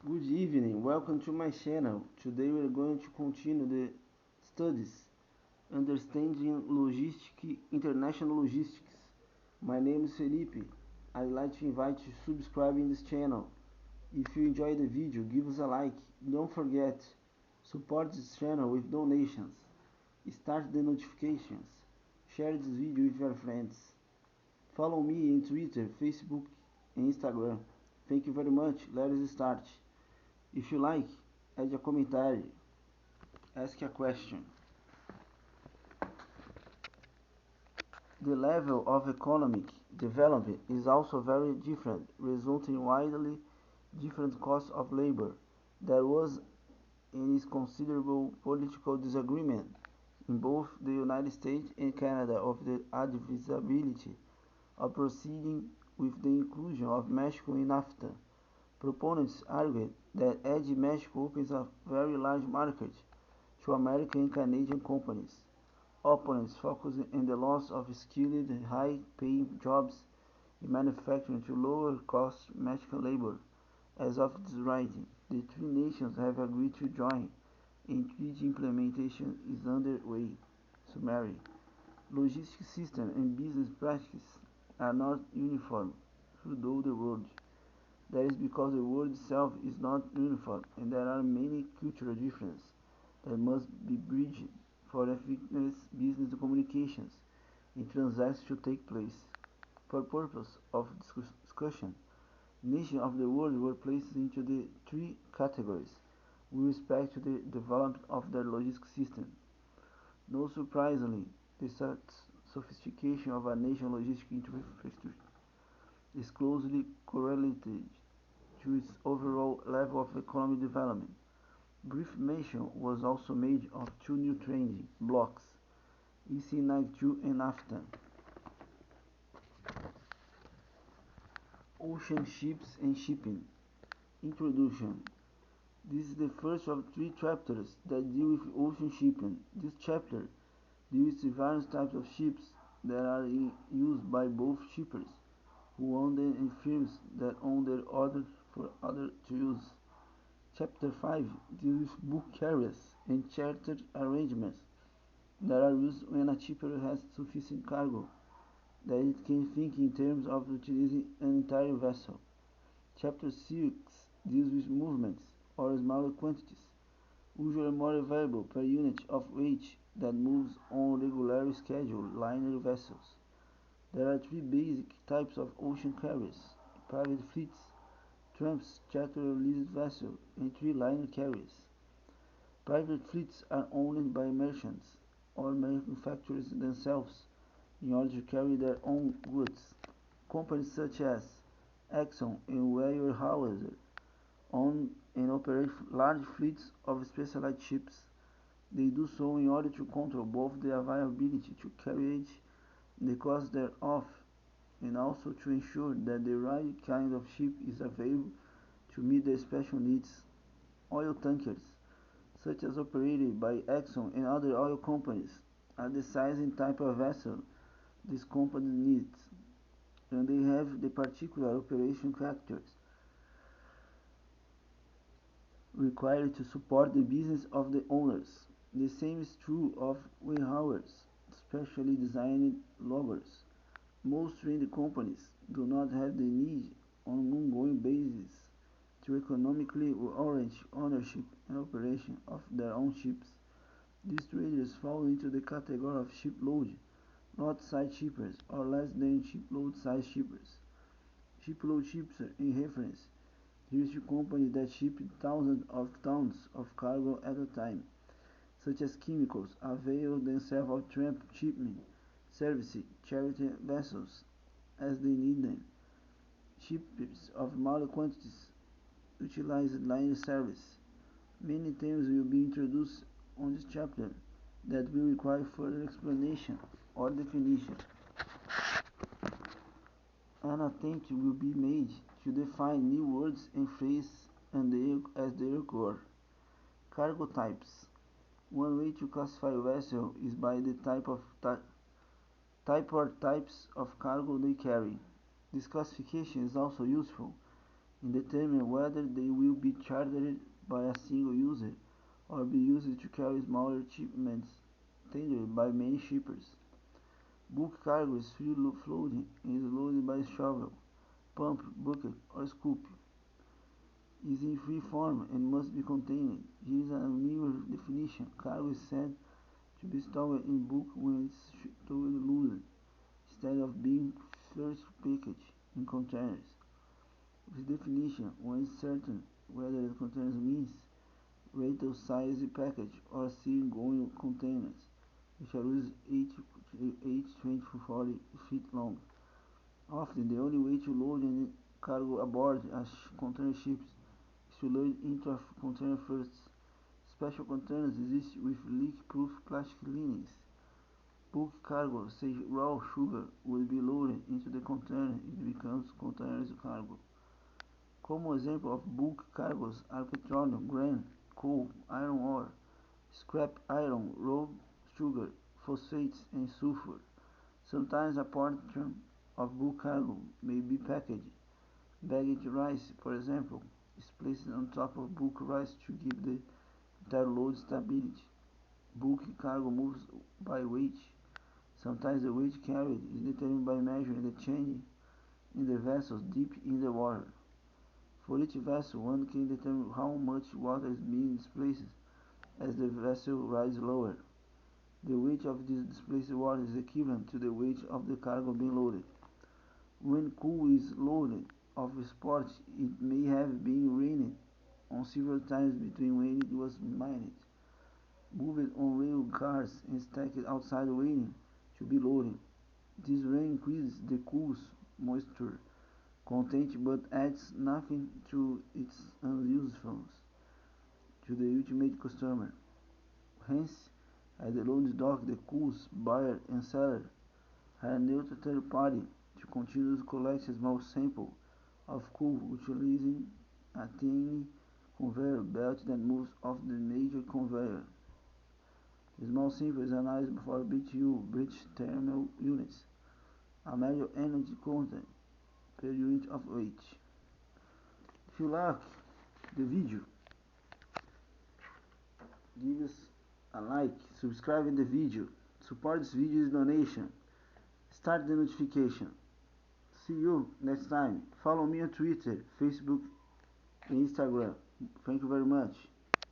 Good evening, welcome to my channel. Today we are going to continue the studies understanding logistics, international logistics. My name is Felipe. I'd like to invite you to subscribe in this channel. If you enjoy the video, give us a like. Don't forget, support this channel with donations. Start the notifications. Share this video with your friends. Follow me in Twitter, Facebook and Instagram. Thank you very much. Let us start. If you like, add a commentary, ask a question. The level of economic development is also very different, resulting in widely different costs of labor. There was and is considerable political disagreement in both the United States and Canada of the advisability of proceeding with the inclusion of Mexico in NAFTA. Proponents argued that as Mexico opens a very large market to American and Canadian companies, opponents focused on the loss of skilled, high-paying jobs in manufacturing to lower-cost Mexican labor. As of this writing, the three nations have agreed to join, and treaty implementation is underway. Summary: logistics systems and business practices are not uniform throughout the world. That is because the world itself is not uniform and there are many cultural differences that must be bridged for effective business communications and transactions to take place. For purpose of discussion, nations of the world were placed into the three categories with respect to the development of their logistics system. Not surprisingly, the sophistication of a nation's logistic infrastructure is closely correlated to its overall level of economic development. Brief mention was also made of two new trading blocks, EC92 and NAFTA. Ocean ships and shipping. Introduction. This is the first of three chapters that deal with ocean shipping. This chapter deals with various types of ships that are used by both shippers who own them and firms that own their orders for others to use. Chapter 5 deals with bulk carriers and chartered arrangements that are used when a shipper has sufficient cargo that it can think in terms of utilizing an entire vessel. Chapter 6 deals with movements or smaller quantities, usually more valuable per unit of weight, that moves on regularly scheduled liner vessels. There are three basic types of ocean carriers: private fleets, tramps, charter or leased vessels, and three liner carriers. Private fleets are owned by merchants or manufacturers themselves in order to carry their own goods. Companies such as Exxon and Weyerhaeuser own and operate large fleets of specialized ships. They do so in order to control both the availability to carriage and the cost thereof, and also to ensure that the right kind of ship is available to meet their special needs. Oil tankers, such as operated by Exxon and other oil companies, are the size and type of vessel this company needs, and they have the particular operation characters required to support the business of the owners. The same is true of warehouses, specially designed loggers. Most trading companies do not have the need on an ongoing basis to economically arrange ownership and operation of their own ships. These traders fall into the category of shipload, lot size shippers, or less than shipload size shippers. Shipload ships are in reference here to companies that ship thousands of tons of cargo at a time, such as chemicals, avail themselves of tramp shipment services, charter vessels as they need them. Shippers of smaller quantities utilize liner service. Many terms will be introduced on this chapter that will require further explanation or definition. An attempt will be made to define new words and phrases as they occur. Cargo types. One way to classify a vessel is by the type or types of cargo they carry. This classification is also useful and determine whether they will be chartered by a single user or be used to carry smaller shipments tendered by many shippers. Bulk cargo is free floating and is loaded by shovel, pump, bucket, or scoop. Is in free form and must be contained. Here is a newer definition. Cargo is said to be stored in bulk when it's stored loose, instead of being first packaged in containers. This definition, when certain whether the containers means retail size package or sea-going containers, which are usually 20 to 40 feet long. Often, the only way to load any cargo aboard a container ship is to load into a container first. Special containers exist with leak-proof plastic linings. Bulk cargo, say raw sugar, would be loaded into the container. It becomes container cargo. Common examples of bulk cargoes are petroleum, grain, coal, iron ore, scrap iron, raw sugar, phosphates, and sulfur. Sometimes a portion of bulk cargo may be packaged. Bagged rice, for example, is placed on top of bulk rice to give the entire load stability. Bulk cargo moves by weight. Sometimes the weight carried is determined by measuring the change in the vessels deep in the water. For each vessel, one can determine how much water is being displaced as the vessel rises lower. The weight of this displaced water is equivalent to the weight of the cargo being loaded. When coal is loaded off spot, it may have been rained on several times between when it was mined, moved on rail cars, and stacked outside waiting to be loaded. This rain increases the coal's moisture content but adds nothing to its usefulness to the ultimate customer. Hence, at the loading dock, the coal's buyer and seller hire a neutral third party to continuously collect a small sample of coal utilizing a tiny conveyor belt that moves off the major conveyor. The small sample is analyzed for BTU, British Thermal Units, a major energy content per unit of weight. If you like the video, give us a like, subscribe in the video, support this video's donation, start the notification. See you next time. Follow me on Twitter, Facebook, and Instagram. Thank you very much.